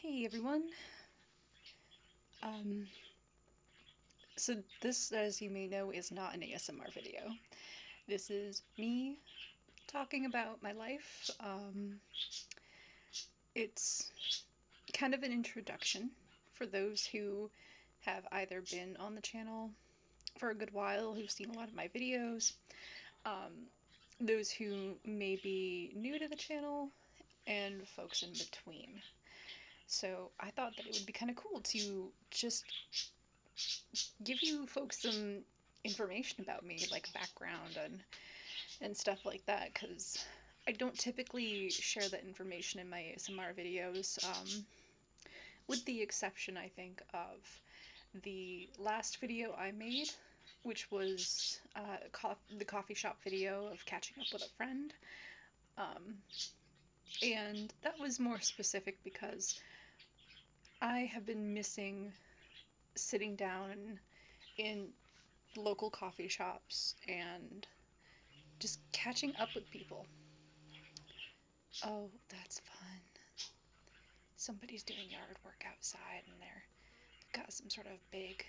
Hey everyone. Um, so this, as you may know, is not an ASMR video. This is me talking about my life. It's kind of an introduction for those who have either been on the channel for a good while, who've seen a lot of my videos, um, those who may be new to the channel, and folks in between. So I thought that it would be kind of cool to just give you folks some information about me, like background and stuff like that, because I don't typically share that information in my ASMR videos, with the exception, I think, of the last video I made, which was the coffee shop video of catching up with a friend. Um, and that was more specific because I have been missing sitting down in local coffee shops and just catching up with people. Oh, that's fun. Somebody's doing yard work outside and they've got some sort of big,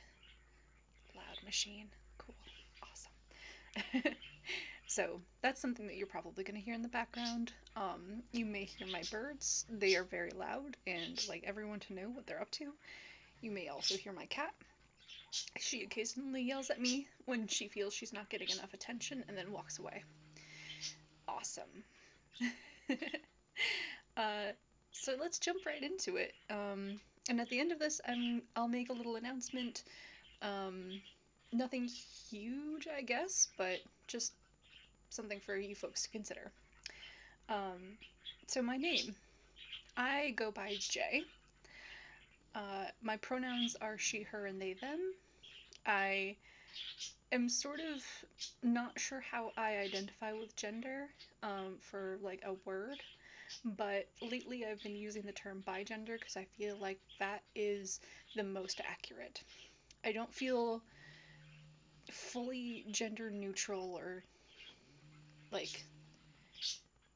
loud machine. Cool. Awesome. So, that's something that you're probably going to hear in the background. You may hear my birds. They are very loud and like everyone to know what they're up to. You may also hear my cat. She occasionally yells at me when she feels she's not getting enough attention and then walks away. Awesome. uh, so let's jump right into it. And at the end of this, I'll make a little announcement. Um, Nothing huge, I guess, but just something for you folks to consider. Um, so my name, I go by Jay. My pronouns are she, her, and they, them. I am sort of not sure how I identify with gender, for like a word, but lately I've been using the term bigender because I feel like that is the most accurate. I don't feel fully gender neutral or like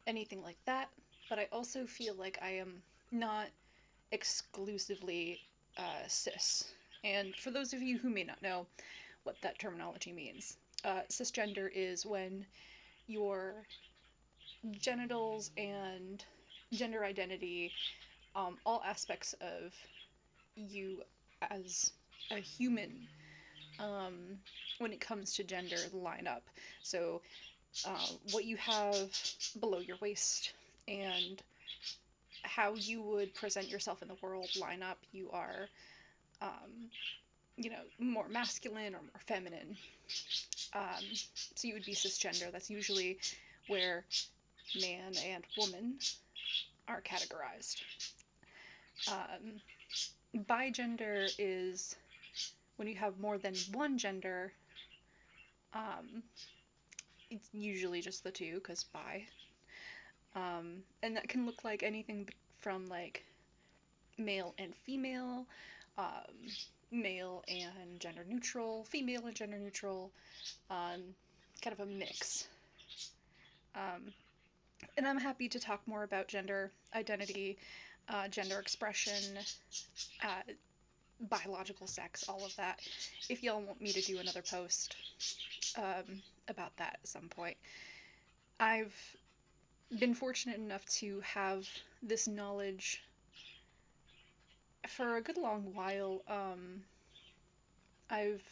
anything like that, but I also feel like I am not exclusively cis. And for those of you who may not know what that terminology means, cisgender is when your genitals and gender identity, all aspects of you as a human, um, when it comes to gender, line up. So, what you have below your waist and how you would present yourself in the world line up. You are, um, more masculine or more feminine. Um, so you would be cisgender. That's usually where man and woman are categorized. Um, Bigender is when you have more than one gender. Um, it's usually just the two, because bi. And that can look like anything from like male and female, um, male and gender neutral, female and gender neutral, um, kind of a mix. Um, and I'm happy to talk more about gender identity, gender expression, uh, biological sex, all of that, if y'all want me to do another post, about that at some point. I've been fortunate enough to have this knowledge for a good long while. I've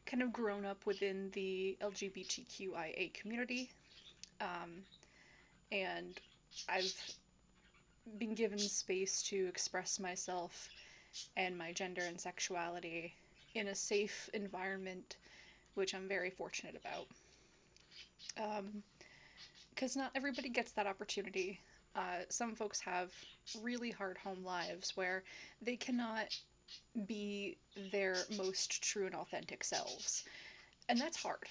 kind of grown up within the LGBTQIA community, um, and I've been given space to express myself and my gender and sexuality in a safe environment, which I'm very fortunate about. Because not everybody gets that opportunity. Some folks have really hard home lives where they cannot be their most true and authentic selves. And that's hard.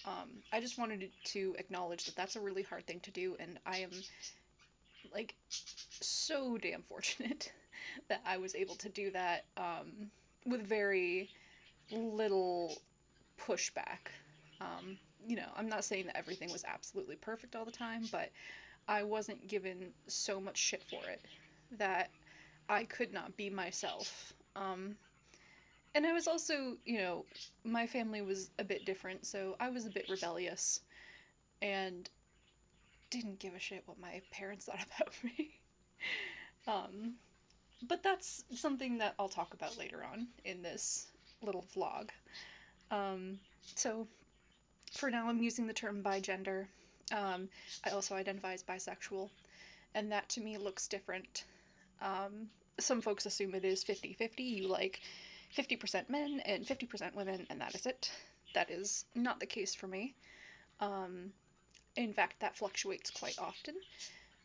I just wanted to acknowledge that that's a really hard thing to do, and I am like so damn fortunate that I was able to do that, with very little pushback. I'm not saying that everything was absolutely perfect all the time, but I wasn't given so much shit for it that I could not be myself. And I was also, my family was a bit different, so I was a bit rebellious and didn't give a shit what my parents thought about me. um, but that's something that I'll talk about later on in this little vlog. Um, so for now, I'm using the term bigender. I also identify as bisexual, and that to me looks different. Some folks assume it is 50-50. You like 50% men and 50% women, and that is it. That is not the case for me. Um, in fact, that fluctuates quite often.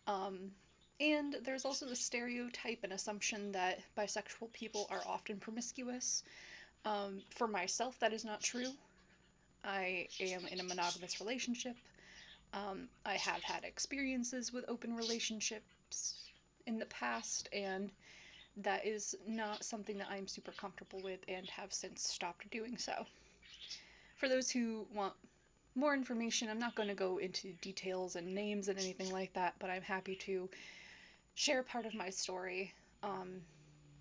Um, and there's also the stereotype and assumption that bisexual people are often promiscuous. For myself, that is not true. I am in a monogamous relationship. I have had experiences with open relationships in the past, and that is not something that I'm super comfortable with and have since stopped doing so. For those who want more information, I'm not going to go into details and names and anything like that, but I'm happy to share part of my story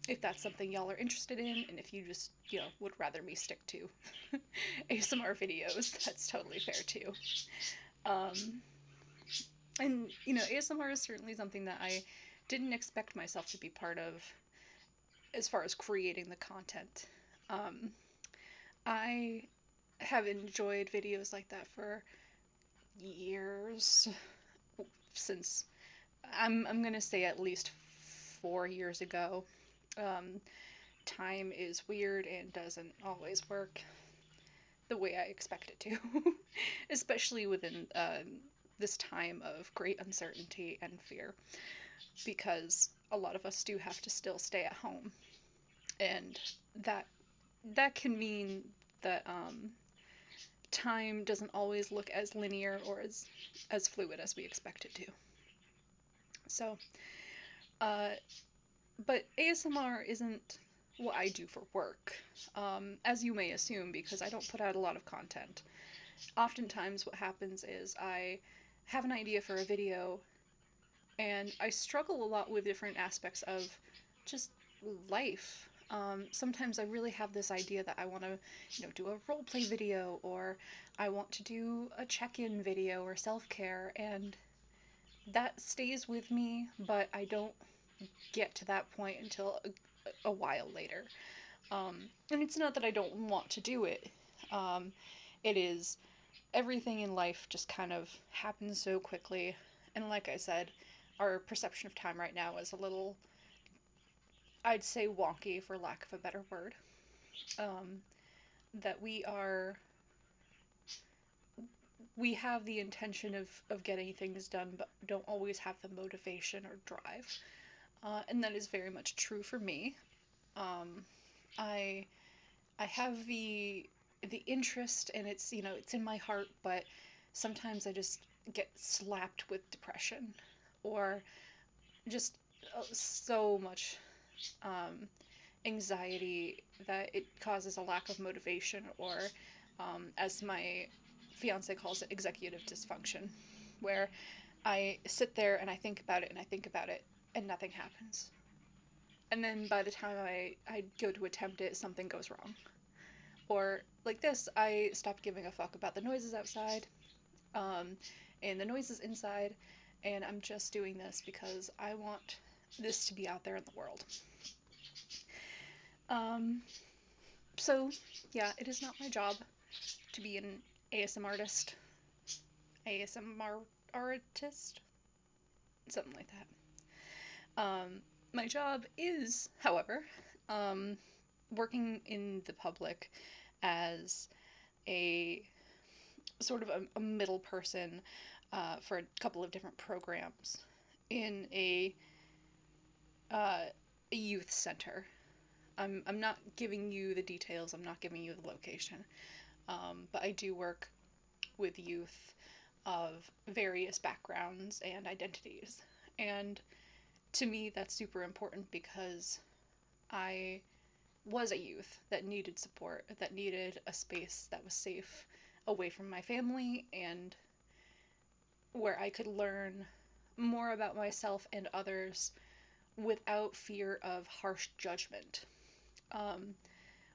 if that's something y'all are interested in, and if you just, would rather me stick to ASMR videos, that's totally fair too. Um, and, ASMR is certainly something that I didn't expect myself to be part of as far as creating the content. Um, I have enjoyed videos like that for years, since I'm gonna say at least 4 years ago. Um, Time is weird and doesn't always work the way I expect it to, especially within this time of great uncertainty and fear, because a lot of us do have to still stay at home, and that that can mean that time doesn't always look as linear or as fluid as we expect it to. So, uh, but ASMR isn't what I do for work, as you may assume, because I don't put out a lot of content. Oftentimes, what happens is I have an idea for a video, and I struggle a lot with different aspects of just life. Sometimes I really have this idea that I want to, do a roleplay video, or I want to do a check-in video or self-care, and that stays with me, but I don't get to that point until a while later. And it's not that I don't want to do it. Um, it is everything in life just kind of happens so quickly. And like I said, our perception of time right now is a little, I'd say, wonky for lack of a better word. Um, that we have the intention of getting things done, but don't always have the motivation or drive. And that is very much true for me. Um, I I have the interest, and it's in my heart, but sometimes I just get slapped with depression, or just so much um, anxiety that it causes a lack of motivation, or as my fiance calls it, executive dysfunction, where I sit there and I think about it and I think about it and nothing happens. And then by the time I go to attempt it, something goes wrong. Or like this, I stopped giving a fuck about the noises outside, um, and the noises inside, and I'm just doing this because I want this to be out there in the world. Um, so yeah, it is not my job to be an ASMR artist, ASMR artist, something like that. My job is, however, um, working in the public as a sort of a middle person for a couple of different programs in uh, a youth center. I'm not giving you the details, I'm not giving you the location, but I do work with youth of various backgrounds and identities. And to me, that's super important because I was a youth that needed support, that needed a space that was safe away from my family, and where I could learn more about myself and others without fear of harsh judgment. Um,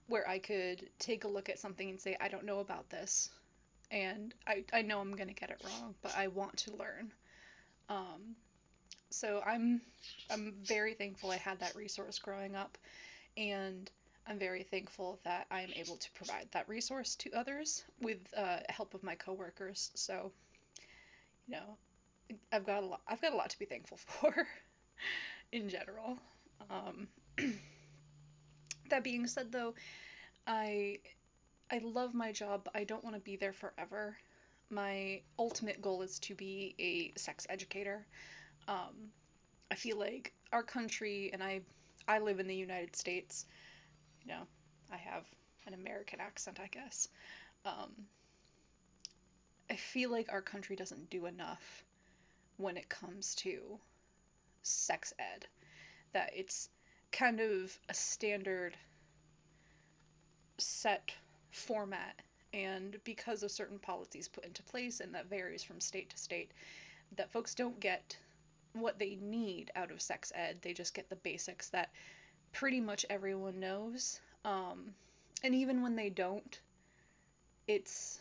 where I could take a look at something and say, I don't know about this, and I know I'm gonna get it wrong, but I want to learn. Um, so I'm very thankful I had that resource growing up, and I'm very thankful that I am able to provide that resource to others with help of my coworkers. So, you know, I've got a lot to be thankful for in general. Um, that being said, though, I I love my job, but I don't want to be there forever. My ultimate goal is to be a sex educator. Um, I feel like our country, and I live in the United States. You know, I have an American accent, I guess. Um, I feel like our country doesn't do enough when it comes to sex ed. That it's kind of a standard set format, and because of certain policies put into place, and that varies from state to state, that folks don't get what they need out of sex ed. They just get the basics that pretty much everyone knows. And even when they don't, it's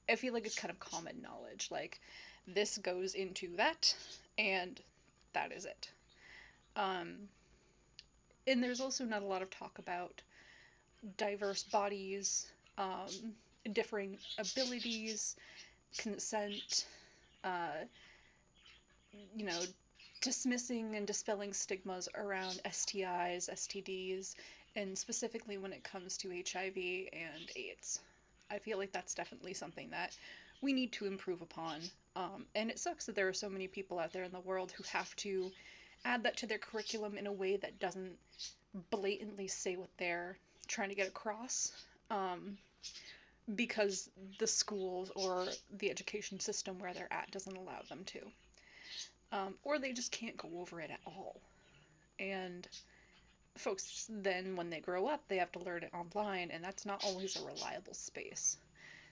I feel like it's kind of common knowledge. Like, this goes into that, and that is it. Um, and there's also not a lot of talk about diverse bodies, differing abilities, consent, uh, you know, dismissing and dispelling stigmas around STIs, STDs, and specifically when it comes to HIV and AIDS. I feel like that's definitely something that we need to improve upon. And it sucks that there are so many people out there in the world who have to add that to their curriculum in a way that doesn't blatantly say what they're trying to get across. Because the schools or the education system where they're at doesn't allow them to. Or they just can't go over it at all. And folks then, when they grow up, they have to learn it online, and that's not always a reliable space.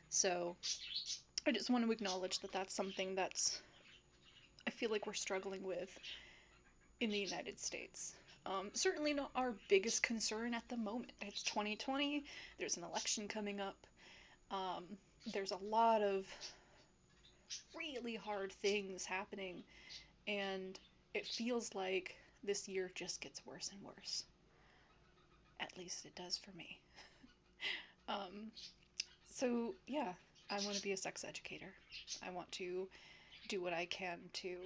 So I just want to acknowledge that that's something that's I feel like we're struggling with in the United States. Certainly not our biggest concern at the moment. It's 2020, there's an election coming up, um, there's a lot of really hard things happening, and it feels like this year just gets worse and worse. At least it does for me. Um, so, yeah, I want to be a sex educator. I want to do what I can to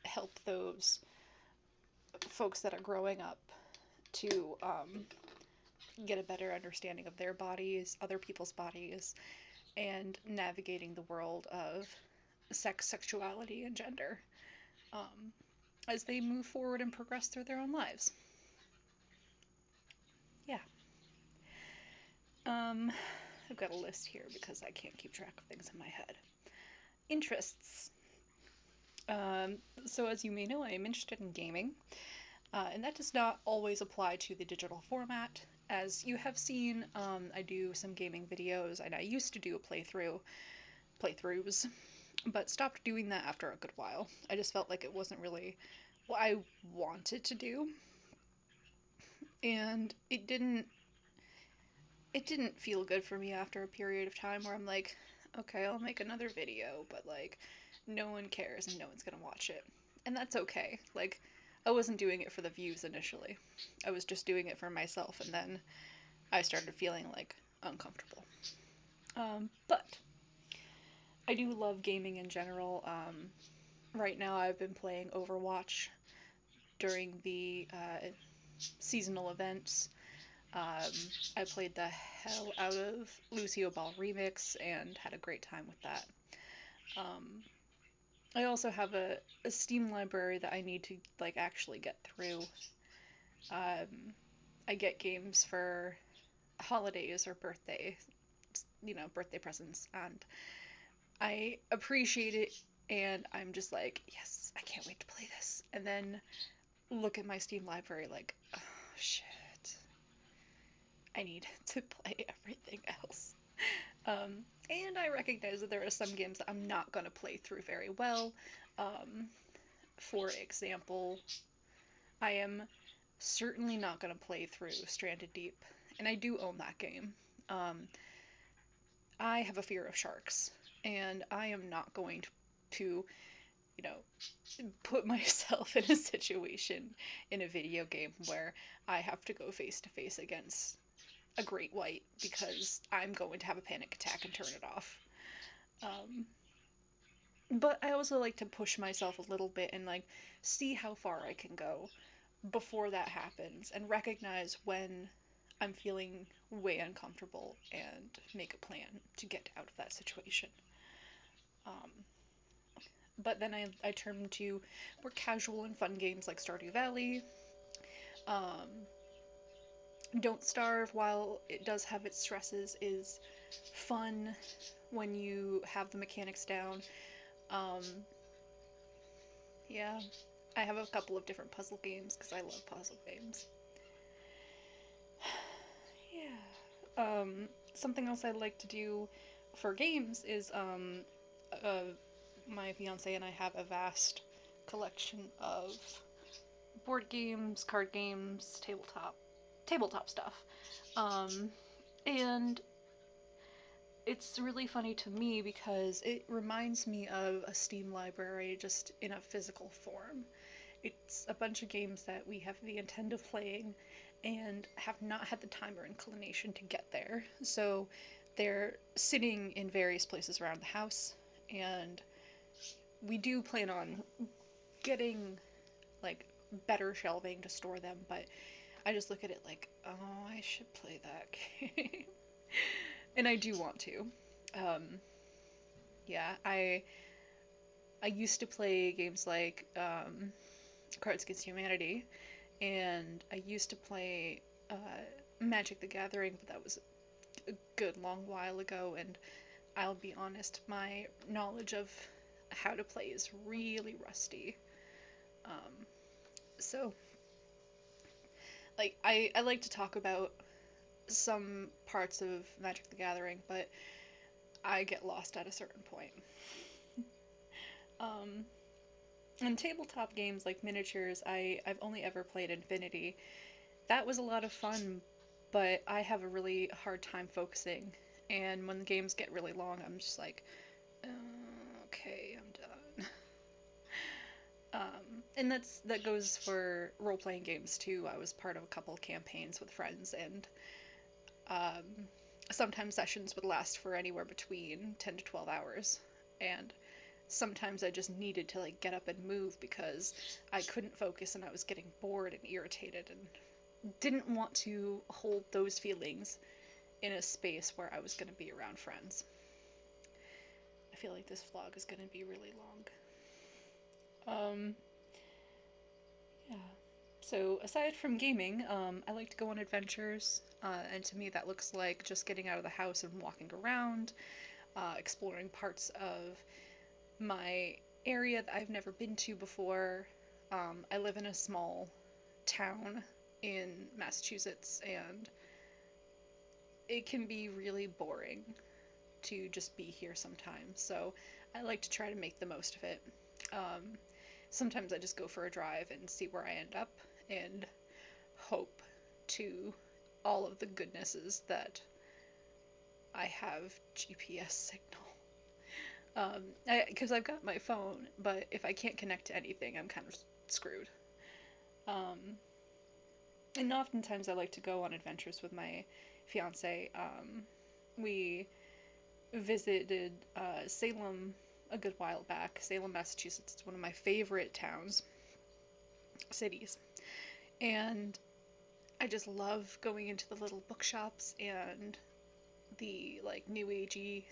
help those folks that are growing up to get a better understanding of their bodies, other people's bodies, and navigating the world of sex, sexuality, and gender as they move forward and progress through their own lives. Yeah. Um, I've got a list here because I can't keep track of things in my head. Interests. So, as you may know, I am interested in gaming, and that does not always apply to the digital format. As you have seen, I do some gaming videos, and I used to do playthroughs, but stopped doing that after a good while. I just felt like it wasn't really what I wanted to do, and it didn't feel good for me after a period of time where I'm like, okay, I'll make another video, but like no one cares and no one's gonna watch it. And that's okay. Like, I wasn't doing it for the views initially. I was just doing it for myself, and then I started feeling like uncomfortable. But I do love gaming in general. Right now I've been playing Overwatch during the seasonal events. Um, I played the hell out of Lucio Ball Remix and had a great time with that. Um, I also have a Steam library that I need to like actually get through. I get games for holidays or birthday presents, and I appreciate it. And I'm just like, yes, I can't wait to play this. And then look at my Steam library like, oh shit, I need to play everything else. And I recognize that there are some games that I'm not going to play through very well. For example, I am certainly not going to play through Stranded Deep, and I do own that game. Um, I have a fear of sharks, and I am not going to, you know, put myself in a situation in a video game where I have to go face to face against a great white because I'm going to have a panic attack and turn it off. Um, but I also like to push myself a little bit and like see how far I can go before that happens and recognize when I'm feeling way uncomfortable and make a plan to get out of that situation. Um, but then I turn to more casual and fun games like Stardew Valley. Um, Don't Starve, while it does have its stresses, is fun when you have the mechanics down. Um, yeah, I have a couple of different puzzle games because I love puzzle games. Yeah. Something else I like to do for games is uh, my fiance and I have a vast collection of board games, card games, tabletop stuff. Um, and it's really funny to me because it reminds me of a Steam library just in a physical form. It's a bunch of games that we have the intent of playing and have not had the time or inclination to get there. So they're sitting in various places around the house, and we do plan on getting like better shelving to store them, but I just look at it like, oh, I should play that game. And I do want to. Um, yeah, I used to play games like Cards Against Humanity, and I used to play Magic the Gathering, but that was a good long while ago, and I'll be honest, my knowledge of how to play is really rusty. Um, so, like, I like to talk about some parts of Magic the Gathering, but I get lost at a certain point. Um, and tabletop games like miniatures, I've only ever played Infinity. That was a lot of fun, but I have a really hard time focusing. And when the games get really long, I'm just like, okay, I'm done. And that goes for role playing games too. I was part of a couple campaigns with friends, and um, sometimes sessions would last for anywhere between 10 to 12 hours. And sometimes I just needed to like get up and move because I couldn't focus and I was getting bored and irritated and didn't want to hold those feelings in a space where I was going to be around friends. I feel like this vlog is going to be really long. Yeah. So aside from gaming, I like to go on adventures, and to me that looks like just getting out of the house and walking around, exploring parts of my area that I've never been to before. I live in a small town in Massachusetts, and it can be really boring to just be here sometimes. So I like to try to make the most of it. Um, Sometimes I just go for a drive and see where I end up and hope to all of the goodnesses that I have GPS signal. Because I've got my phone, but if I can't connect to anything, I'm kind of screwed. Um, and oftentimes I like to go on adventures with my fiance. We visited Salem a good while back. Salem, Massachusetts. It's one of my favorite cities. And I just love going into the little bookshops and the like new agey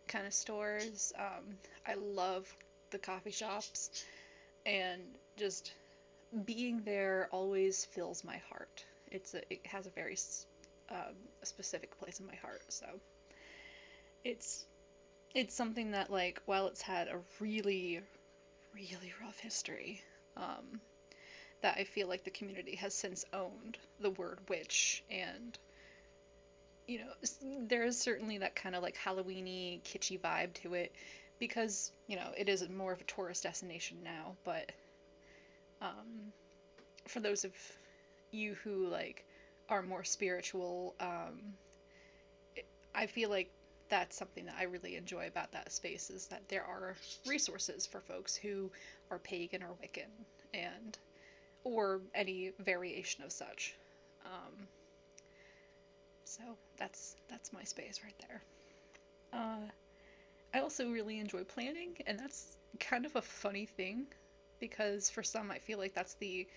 kind of stores. I love the coffee shops, and just being there always fills my heart. It has a very specific place in my heart. So it's it's something that like while it's had a really rough history, um, that I feel like the community has since owned the word witch, and you know, there is certainly that kind of like Halloweeny, kitschy vibe to it because, you know, it is more of a tourist destination now, but um, for those of you who like are more spiritual, I feel like that's something that I really enjoy about that space is that there are resources for folks who are pagan or Wiccan and or any variation of such. Um, so that's my space right there. I also really enjoy planning, and that's kind of a funny thing because for some I feel like that's the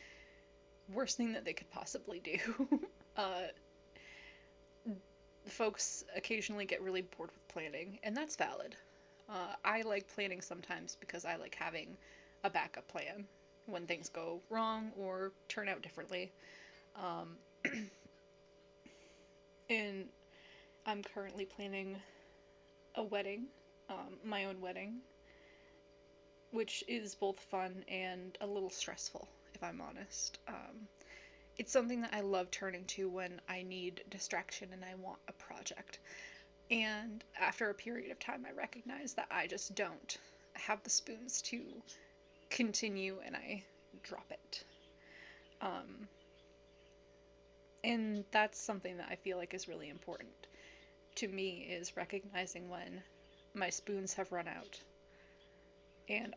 worst thing that they could possibly do. uh, Folks occasionally get really bored with planning, and that's valid. I like planning sometimes because I like having a backup plan when things go wrong or turn out differently. Um, and I'm currently planning a wedding, my own wedding, which is both fun and a little stressful, if I'm honest. It's something that I love turning to when I need distraction and I want a project. And after a period of time, I recognize that I just don't have the spoons to continue and I drop it. Um, and that's something that I feel like is really important to me is recognizing when my spoons have run out and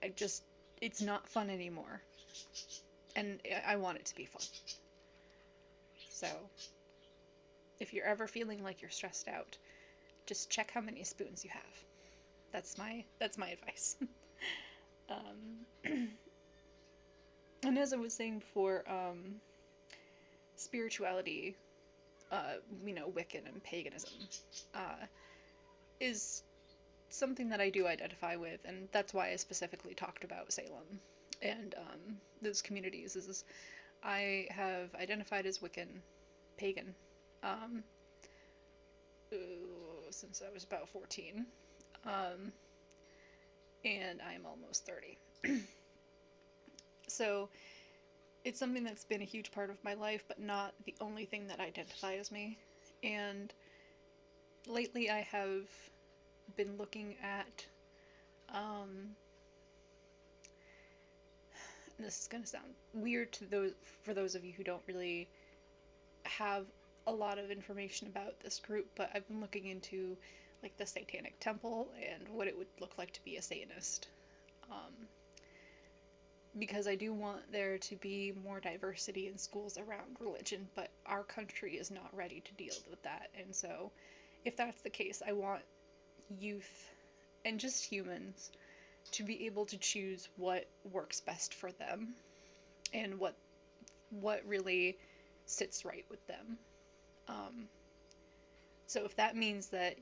it's not fun anymore. And I want it to be fun. So, if you're ever feeling like you're stressed out, just check how many spoons you have. That's my advice. um, and as I was saying before, spirituality, Wiccan and paganism, uh, is something that I do identify with, and that's why I specifically talked about Salem and those communities. Is I have identified as Wiccan, pagan, um, since I was about 14, um, and I'm almost 30. So it's something that's been a huge part of my life, but not the only thing that identifies as me. And lately I have been looking at, this is going to sound weird to for those of you who don't really have a lot of information about this group, but I've been looking into like the Satanic Temple and what it would look like to be a Satanist. Because I do want there to be more diversity in schools around religion, but our country is not ready to deal with that. And so, if that's the case, I want youth and just humans to be able to choose what works best for them and what really sits right with them. Um, so if that means that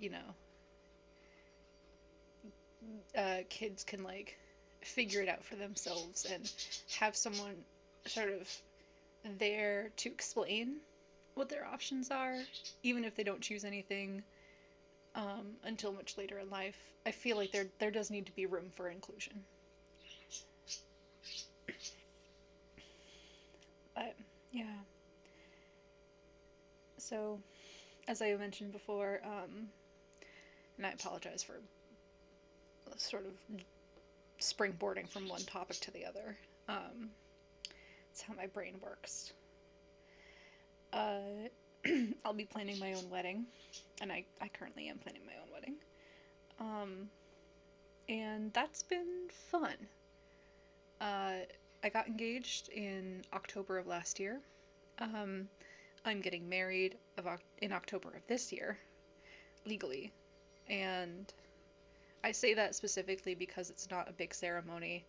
kids can like figure it out for themselves and have someone sort of there to explain what their options are, even if they don't choose anything until much later in life, I feel like there does need to be room for inclusion. But yeah, so as I mentioned before, and I apologize for sort of springboarding from one topic to the other. It's how my brain works. I'll be planning my own wedding, and I currently am planning my own wedding. And that's been fun. I got engaged in October of last year. I'm getting married in October of this year, legally. And I say that specifically because it's not a big ceremony,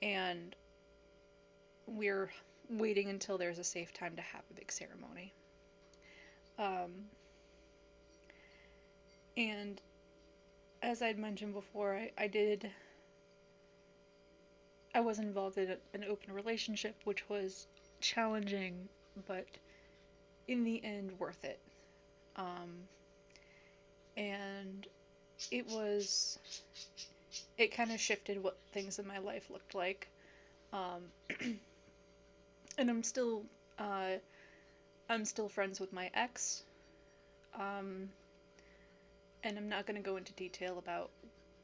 and we're waiting until there's a safe time to have a big ceremony. And as I'd mentioned before, I was involved in an open relationship, which was challenging, but in the end worth it. And it kind of shifted what things in my life looked like. And I'm still friends with my ex. And I'm not going to go into detail about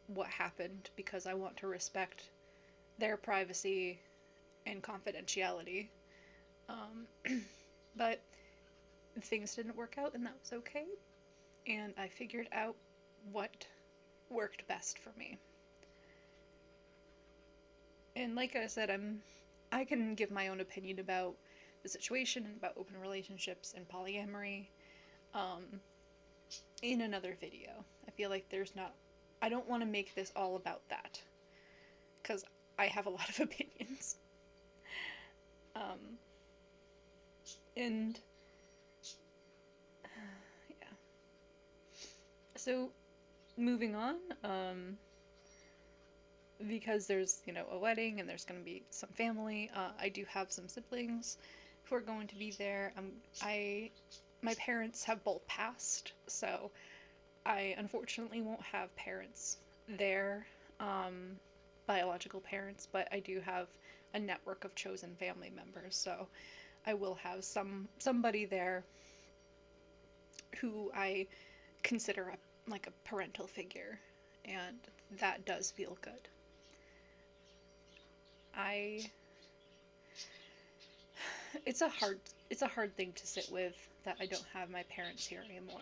what happened because I want to respect their privacy and confidentiality. But things didn't work out, and that was okay. And I figured out what worked best for me. And like I said, I can give my own opinion about the situation and about open relationships and polyamory um, in another video. I feel like I don't want to make this all about that because I have a lot of opinions. Um, and yeah. So moving on, because there's, a wedding and there's going to be some family. I do have some siblings who are going to be there. My parents have both passed, so I unfortunately won't have parents there, um, biological parents, but I do have a network of chosen family members, so I will have somebody there who I consider like a parental figure, and that does feel good. I it's a hard thing to sit with that I don't have my parents here anymore.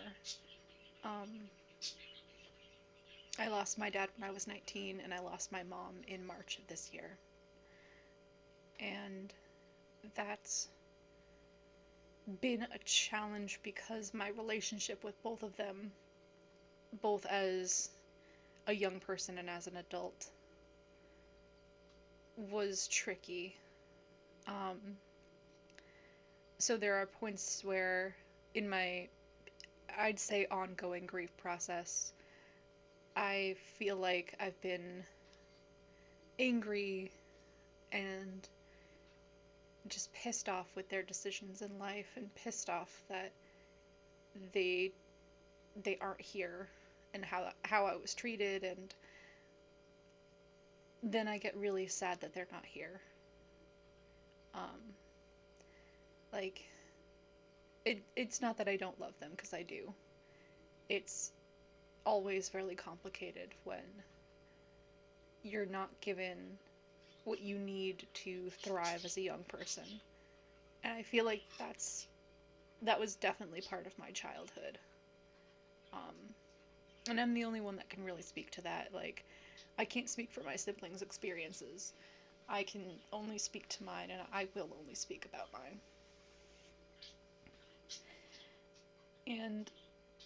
Um, I lost my dad when I was 19, and I lost my mom in March of this year. And that's been a challenge because my relationship with both of them, both as a young person and as an adult, was tricky. Um, so there are points where in my, I'd say, ongoing grief process, I feel like I've been angry and just pissed off with their decisions in life and pissed off that they aren't here and how I was treated, and then I get really sad that they're not here. Um, like it's not that I don't love them, because I do. It's always fairly complicated when you're not given what you need to thrive as a young person. And I feel like that was definitely part of my childhood. Um, and I'm the only one that can really speak to that. Like, I can't speak for my siblings' experiences. I can only speak to mine, and I will only speak about mine. And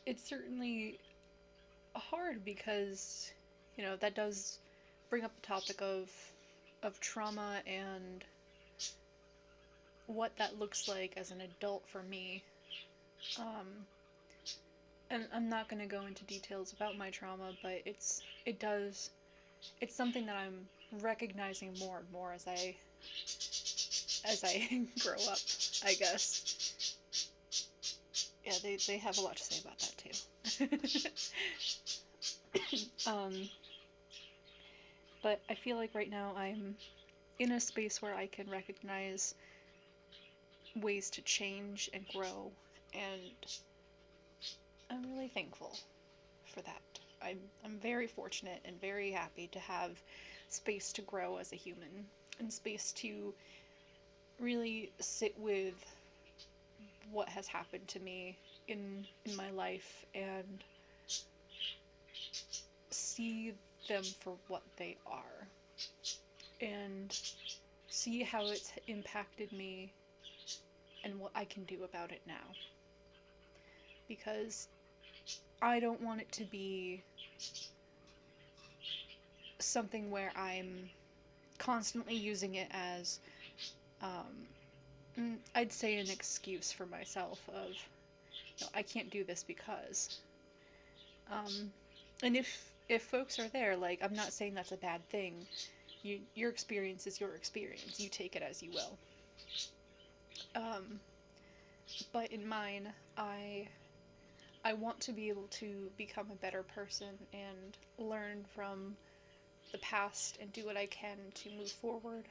it's certainly hard because, that does bring up the topic of trauma and what that looks like as an adult for me. And I'm not going to go into details about my trauma, but it's something that I'm recognizing more and more as I grow up, I guess. Yeah, they have a lot to say about that too. But I feel like right now I'm in a space where I can recognize ways to change and grow, and I'm really thankful for that. I'm very fortunate and very happy to have space to grow as a human, and space to really sit with what has happened to me in my life and see them for what they are, and see how it's impacted me and what I can do about it now. Because I don't want it to be something where I'm constantly using it as, I'd say, an excuse for myself of, I can't do this because. And if folks are there, like, I'm not saying that's a bad thing. Your experience is your experience. You take it as you will. But in mine, I want to be able to become a better person and learn from the past and do what I can to move forward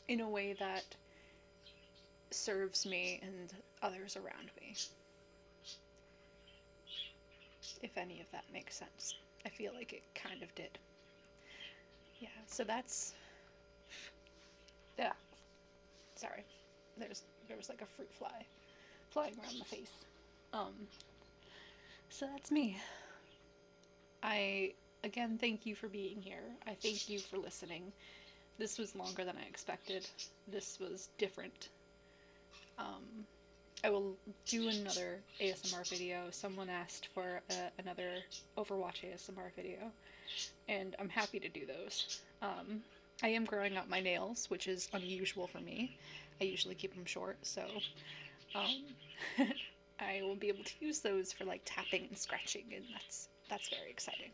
in a way that serves me and others around me. If any of that makes sense. I feel like it kind of did. Yeah, so that's... Yeah. Sorry. There's there was like a fruit fly flying around my face. So that's me. I again thank you for being here. I thank you for listening. This was longer than I expected. This was different. Um, I will do another ASMR video. Someone asked for another Overwatch ASMR video, and I'm happy to do those. I am growing out my nails, which is unusual for me. I usually keep them short, so um, I will be able to use those for like tapping and scratching, and that's very exciting.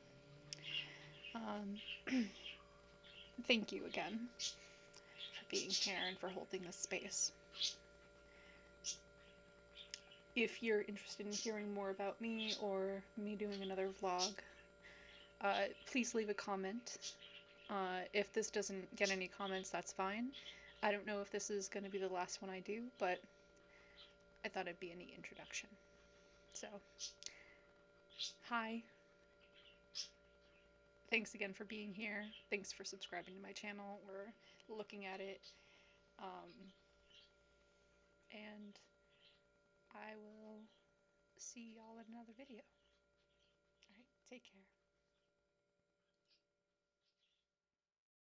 Thank you again for being here and for holding this space. If you're interested in hearing more about me or me doing another vlog, please leave a comment. If this doesn't get any comments, that's fine. I don't know if this is going to be the last one I do, but I thought it'd be a neat introduction. So, hi. Thanks again for being here. Thanks for subscribing to my channel or looking at it. And I will see y'all in another video. Alright, take care.